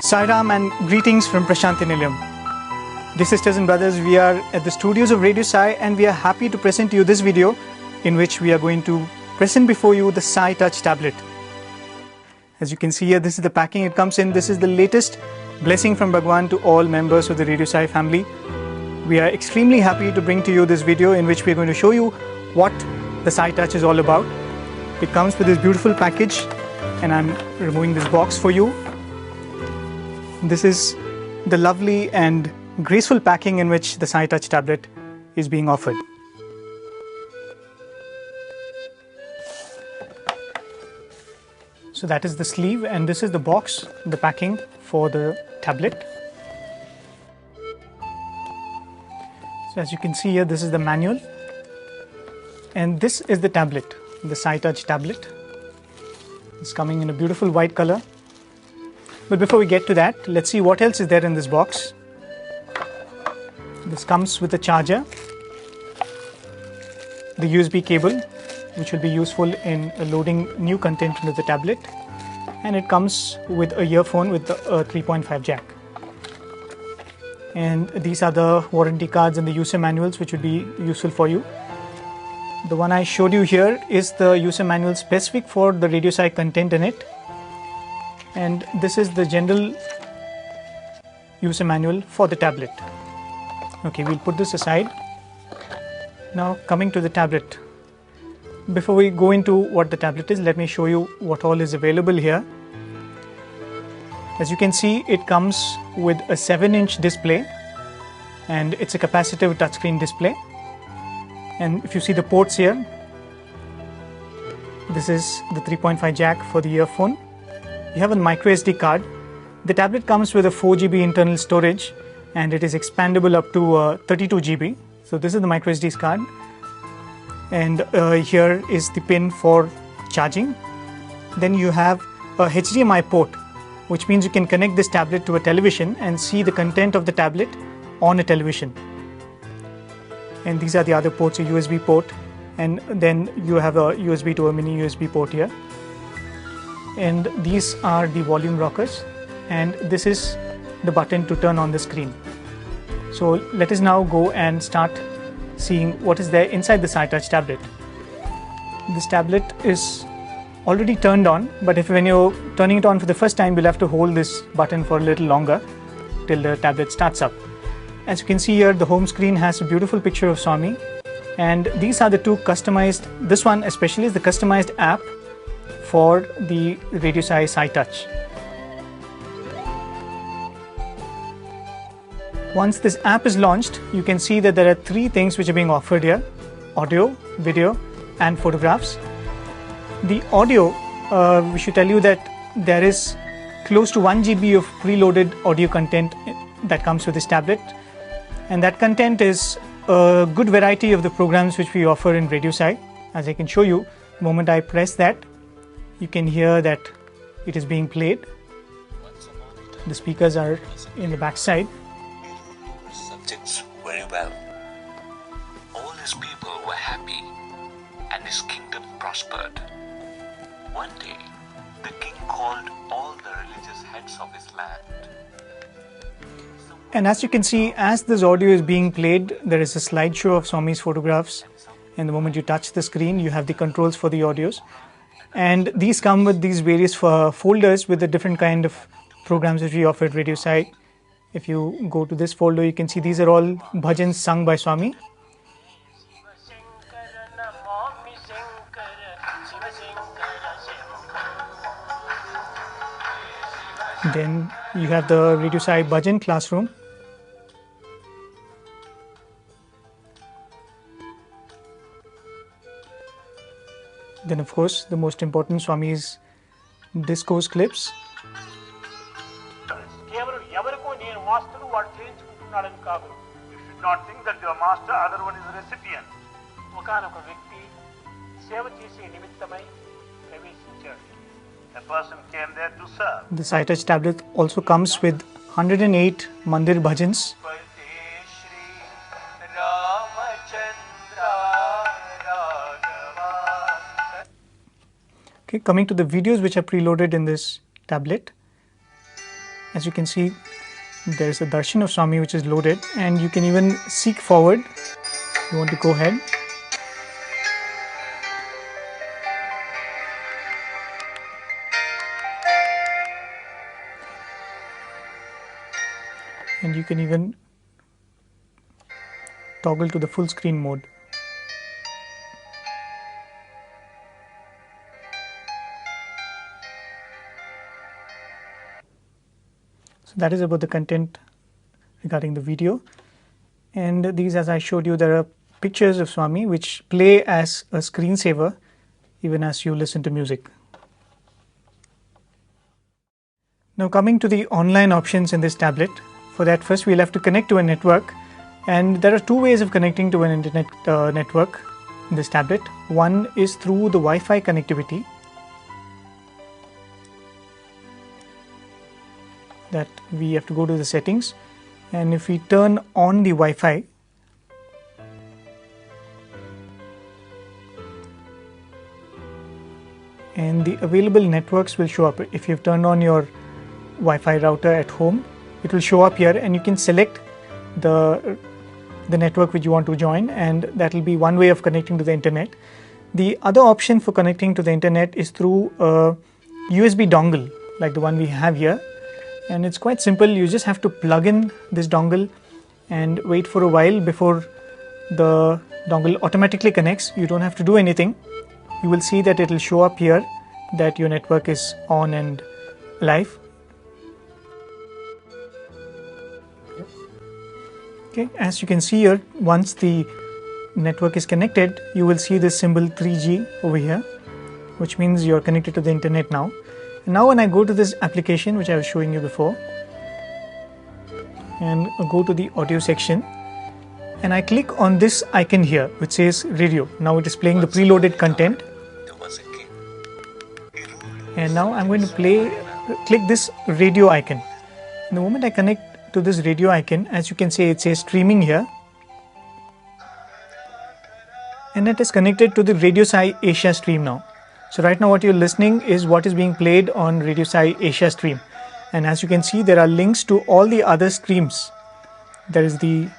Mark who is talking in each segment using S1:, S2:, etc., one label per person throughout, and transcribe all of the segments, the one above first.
S1: Sai Ram and greetings from Prashanthi Nilayam. Dear sisters and brothers, we are at the studios of Radio Sai and we are happy to present to you this video in which we are going to present before you the Sai Touch tablet. As you can see here, this is the packing it comes in. This is the latest blessing from Bhagwan to all members of the Radio Sai family. We are extremely happy to bring to you this video in which we are going to show you what the Sai Touch is all about. It comes with this beautiful package and I'm removing this box for you. This is the lovely and graceful packing in which the Sai Touch tablet is being offered. So that is the sleeve and this is the box, the packing for the tablet. So as you can see here, this is the manual and this is the tablet, the Sai Touch tablet. It's coming in a beautiful white color. But before we get to that, let's see what else is there in this box. This comes with a charger, the USB cable, which will be useful in loading new content into the tablet, and it comes with a earphone with a 3.5 jack. And these are the warranty cards and the user manuals which would be useful for you. The one I showed you here is the user manual specific for the Radio Sai content in it. And this is the general user manual for the tablet. Okay, we'll put this aside. Now coming to the tablet. Before we go into what the tablet is, let me show you what all is available here. As you can see, it comes with a 7-inch display and it's a capacitive touchscreen display. And if you see the ports here, this is the 3.5 jack for the earphone. You have a micro SD card. The tablet comes with a 4 GB internal storage and it is expandable up to 32 GB. So this is the micro SD card. And here is the pin for charging. Then you have a HDMI port, which means you can connect this tablet to a television and see the content of the tablet on a television. And these are the other ports, a USB port, and then you have a USB to a mini USB port here. And these are the volume rockers, and this is the button to turn on the screen. So let us now go and start seeing what is there inside the Sai Touch tablet. This tablet is already turned on, but when you're turning it on for the first time, you'll have to hold this button for a little longer till the tablet starts up. As you can see here, the home screen has a beautiful picture of Swami, and these are the two customized, this one especially is the customized app for the Radio Sai Sai Touch. Once this app is launched, you can see that there are 3 things which are being offered here: audio, video and photographs. The audio, we should tell you that there is close to 1 GB of preloaded audio content that comes with this tablet, and that content is a good variety of the programs which we offer in Radio Sai. As I can show you, the moment I press that, you can hear that it is being played. The speakers are in the back side.
S2: Subjects very well. All his people were happy and his kingdom prospered. One day, the king called all the religious heads of his land.
S1: And as you can see, as this audio is being played, there is a slideshow of Swami's photographs. And the moment you touch the screen, you have the controls for the audios. And these come with these various folders with the different kind of programs that we offer at Radio Sai. If you go to this folder, you can see these are all bhajans sung by Swami. Then you have the Radio Sai Bhajan classroom. Then of course the most important, Swami's discourse clips.
S3: You should not think that you are master, other one is a recipient. A person came there to serve.
S1: The Sai Touch tablet also comes with 108 Mandir bhajans. Okay, coming to the videos which are preloaded in this tablet. as you can see, there's a darshan of Swami which is loaded, and you can even seek forward. You want to go ahead. And you can even toggle to the full screen mode. So that is about the content regarding the video. And these, as I showed you, there are pictures of Swami which play as a screensaver even as you listen to music. Now coming to the online options in this tablet. For that, first we'll have to connect to a network, and there are two ways of connecting to an internet network in this tablet. One is through the Wi-Fi connectivity, that we have to go to the settings, and if we turn on the Wi-Fi, and the available networks will show up. If you've turned on your Wi-Fi router at home, it will show up here, and you can select the network which you want to join, and that will be one way of connecting to the internet. The other option for connecting to the internet is through a USB dongle like the one we have here, and it's quite simple. You just have to plug in this dongle and wait for a while before the dongle automatically connects. You don't have to do anything. You will see that it will show up here that your network is on and live. Okay, as you can see here, once the network is connected, you will see this symbol 3G over here, which means you're connected to the internet now. And now when I go to this application which I was showing you before, and go to the audio section, and I click on this icon here which says radio. Now it is playing the preloaded content, and now I'm going to click this radio icon. The moment I connect to this radio icon, as you can see, it says streaming here, and it is connected to the Radio Sai Asia stream now. So right now what you're listening is what is being played on Radio Sai Asia stream, and as you can see, there are links to all the other streams. There is the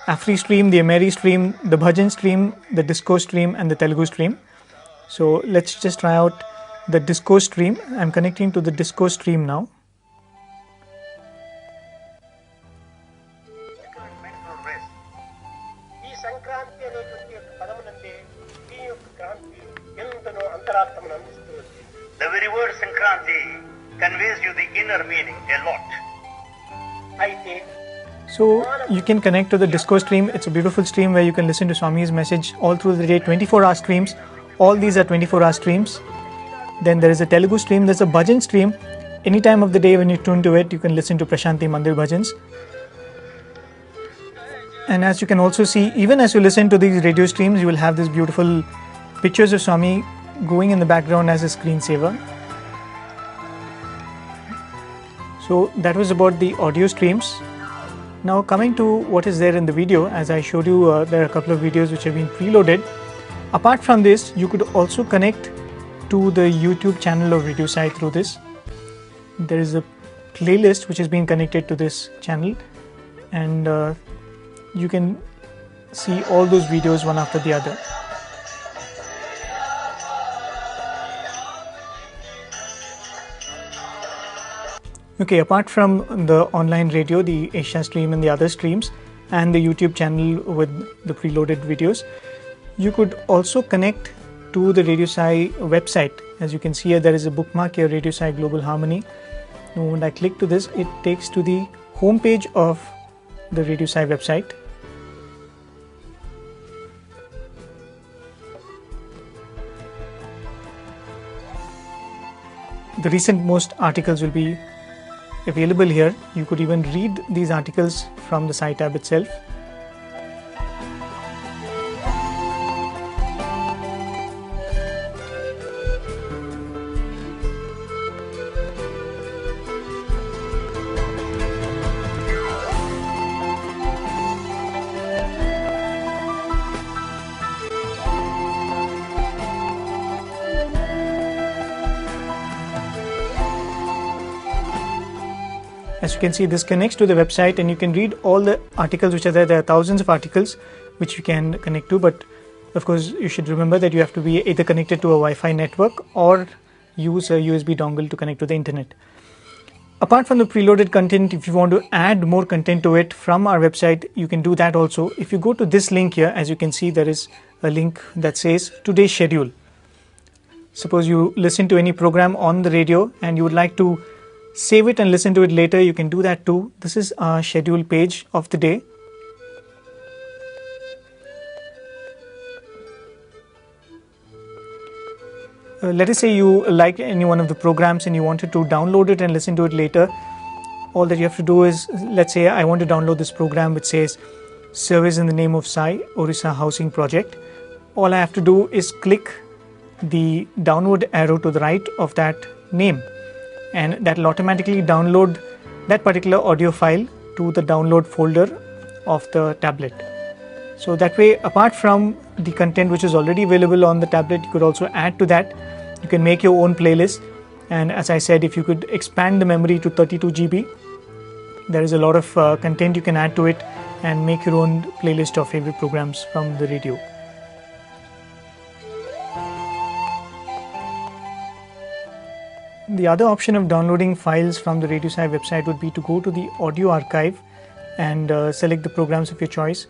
S1: Afri stream, the Ameri stream, the Bhajan stream, the Disco stream, and the Telugu stream. So let's just try out the Disco stream. I'm connecting to the Disco stream now.
S3: The very word Sankranti conveys you the inner meaning a lot.
S1: So you can connect to the Disco stream. It's a beautiful stream where you can listen to Swami's message all through the day, 24-hour streams. All these are 24-hour streams. Then there is a Telugu stream, there's a Bhajan stream. Any time of the day when you tune to it, you can listen to Prashanti Mandir Bhajans. And as you can also see, even as you listen to these radio streams, you will have these beautiful pictures of Swami going in the background as a screensaver. So that was about the audio streams. Now coming to what is there in the video, as I showed you, there are a couple of videos which have been preloaded. Apart from this, you could also connect to the YouTube channel of Radio Sai through this. There is a playlist which has been connected to this channel, and you can see all those videos one after the other. Okay, apart from the online radio, the Asia stream and the other streams, and the YouTube channel with the preloaded videos, you could also connect to the Radio Sai website. As you can see here, there is a bookmark here, Radio Sai Global Harmony. The moment I click to this, it takes to the home page of the Radio Sai website. The recent most articles will be available here. You could even read these articles from the site tab itself. As you can see, this connects to the website and you can read all the articles which are there. There are thousands of articles which you can connect to, but of course you should remember that you have to be either connected to a Wi-Fi network or use a USB dongle to connect to the internet. Apart from the preloaded content, if you want to add more content to it from our website, you can do that also. If you go to this link here, as you can see, there is a link that says today's schedule. Suppose you listen to any program on the radio and you would like to save it and listen to it later, you can do that too. This is our schedule page of the day. Let us say you like any one of the programs and you wanted to download it and listen to it later. All that you have to do is, let's say I want to download this program which says Service in the Name of Sai, Orissa Housing Project. All I have to do is click the downward arrow to the right of that name, and that will automatically download that particular audio file to the download folder of the tablet. So that way, apart from the content which is already available on the tablet, you could also add to that. You can make your own playlist, and as I said, if you could expand the memory to 32 GB, there is a lot of content you can add to it and make your own playlist of favorite programs from the radio. The other option of downloading files from the Radio Sai website would be to go to the audio archive and select the programs of your choice.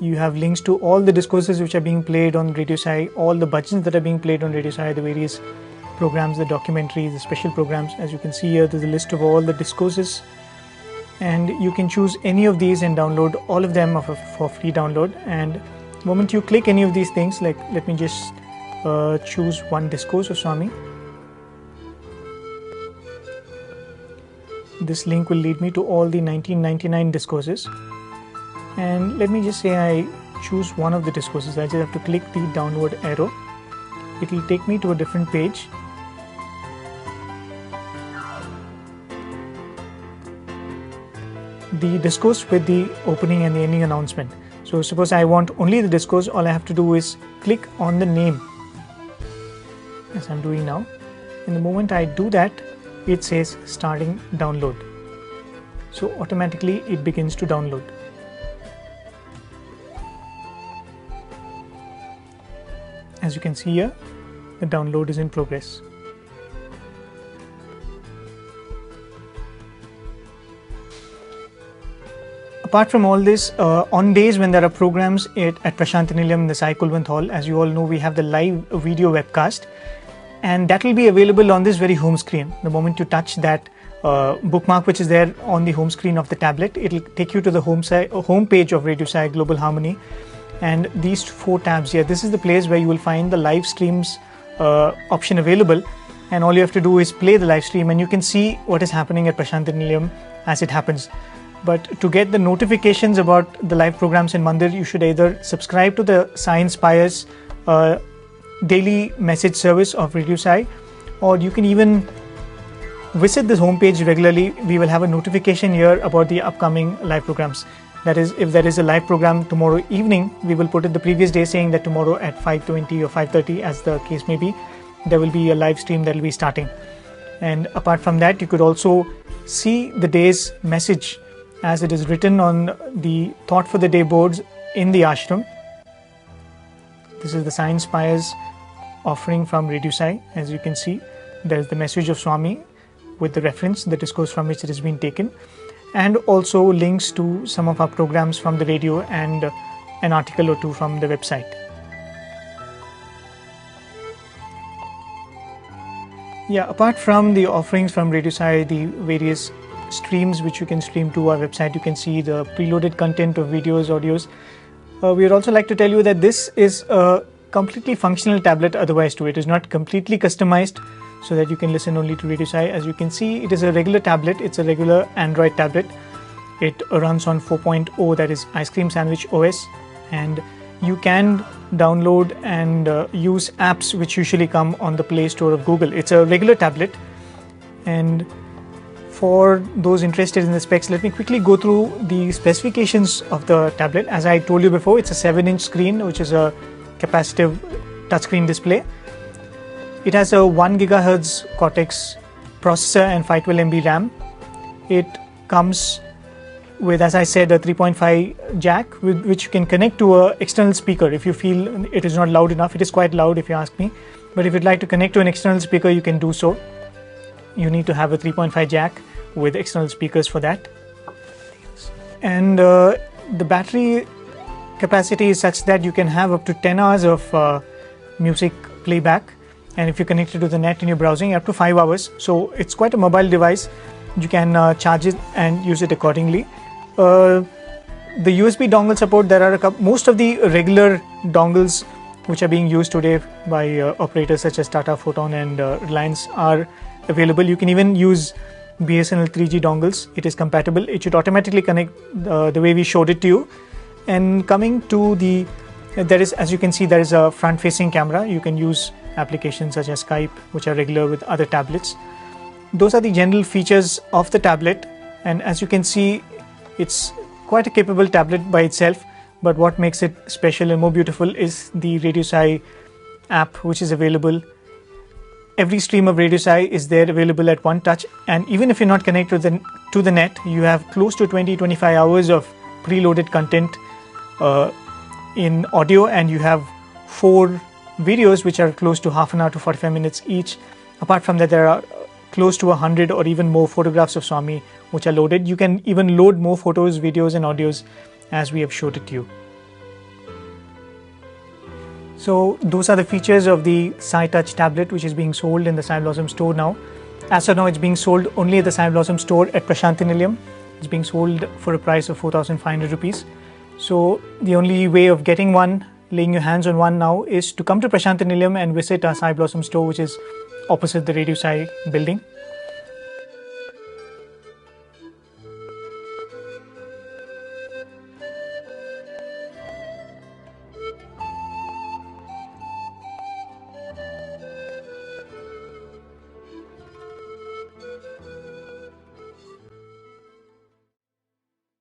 S1: You have links to all the discourses which are being played on Radio Sai, all the bhajans that are being played on Radio Sai, the various programs, the documentaries, the special programs. As you can see here, there's a list of all the discourses, and you can choose any of these and download all of them for free download. And the moment you click any of these things, like let me just choose one discourse of Swami. This link will lead me to all the 1999 discourses, and let me just say I choose one of the discourses. I just have to click the downward arrow. It will take me to a different page. The discourse with the opening and the ending announcement. So suppose I want only the discourse, all I have to do is click on the name, as I'm doing now. And the moment I do that, it says starting download. So automatically it begins to download. As you can see here, the download is in progress. Apart from all this, on days when there are programs at Prasanthi Nilayam in the Sai Kulwant Hall, as you all know, we have the live video webcast, and that will be available on this very home screen. The moment you touch that bookmark which is there on the home screen of the tablet, it will take you to the home page of Radio Sai Global Harmony, and these 4 tabs here, this is the place where you will find the live streams option available, and all you have to do is play the live stream and you can see what is happening at Prasanthi Nilayam as it happens. But to get the notifications about the live programs in Mandir, you should either subscribe to the Sai Inspires daily message service of Radio Sai, or you can even visit this homepage regularly. We will have a notification here about the upcoming live programs. That is, if there is a live program tomorrow evening, we will put it the previous day saying that tomorrow at 5:20 or 5:30, as the case may be, there will be a live stream that will be starting. And apart from that, you could also see the day's message as it is written on the Thought for the Day boards in the ashram. This is the Sai Inspires offering from Radio Sai. As you can see, there is the message of Swami with the reference, the discourse from which it has been taken, and also links to some of our programs from the radio and an article or two from the website. Yeah, apart from the offerings from Radio Sai, the various streams which you can stream to our website, you can see the preloaded content of videos, audios. We would also like to tell you that this is a completely functional tablet otherwise too. It is not completely customized so that you can listen only to Radio Sai. As you can see, it is a regular tablet. It's a regular Android tablet. It runs on 4.0, that is Ice Cream Sandwich OS, and you can download and use apps which usually come on the Play Store of Google. It's a regular tablet, and for those interested in the specs, let me quickly go through the specifications of the tablet. As I told you before, it's a 7-inch screen, which is a capacitive touchscreen display. It has a 1 GHz Cortex processor and 512 MB RAM. It comes with, as I said, a 3.5 jack with which you can connect to an external speaker if you feel it is not loud enough. It is quite loud if you ask me, but if you'd like to connect to an external speaker, you can do so. You need to have a 3.5 jack with external speakers for that. And the battery capacity is such that you can have up to 10 hours of music playback, and if you connect it to the net and you're browsing, up to 5 hours. So it's quite a mobile device. You can charge it and use it accordingly. The USB dongle support, there are most of the regular dongles which are being used today by operators such as Tata, Photon and Reliance are available. You can even use BSNL 3G dongles. It is compatible. It should automatically connect the way we showed it to you. And coming to the, there is, as you can see, there is a front-facing camera. You can use applications such as Skype, which are regular with other tablets. Those are the general features of the tablet, and as you can see, it's quite a capable tablet by itself, but what makes it special and more beautiful is the RadioSci app, which is available. Every stream of RadioSci is there available at one touch, and even if you're not connected to the net, you have close to 20-25 hours of preloaded content in audio, and you have 4 videos which are close to half an hour to 45 minutes each. Apart from that, there are close to 100 or even more photographs of Swami which are loaded. You can even load more photos, videos and audios as we have showed it to you. So those are the features of the SciTouch tablet, which is being sold in the Sai Blossom store now. As of now, it's being sold only at the Sai Blossom store at Prashanthi Nilayam. It's being sold for a price of 4,500 rupees. So the only way of getting one, laying your hands on one now, is to come to Prashanthi Nilayam and visit our Sai Blossom store, which is opposite the RadioSci building.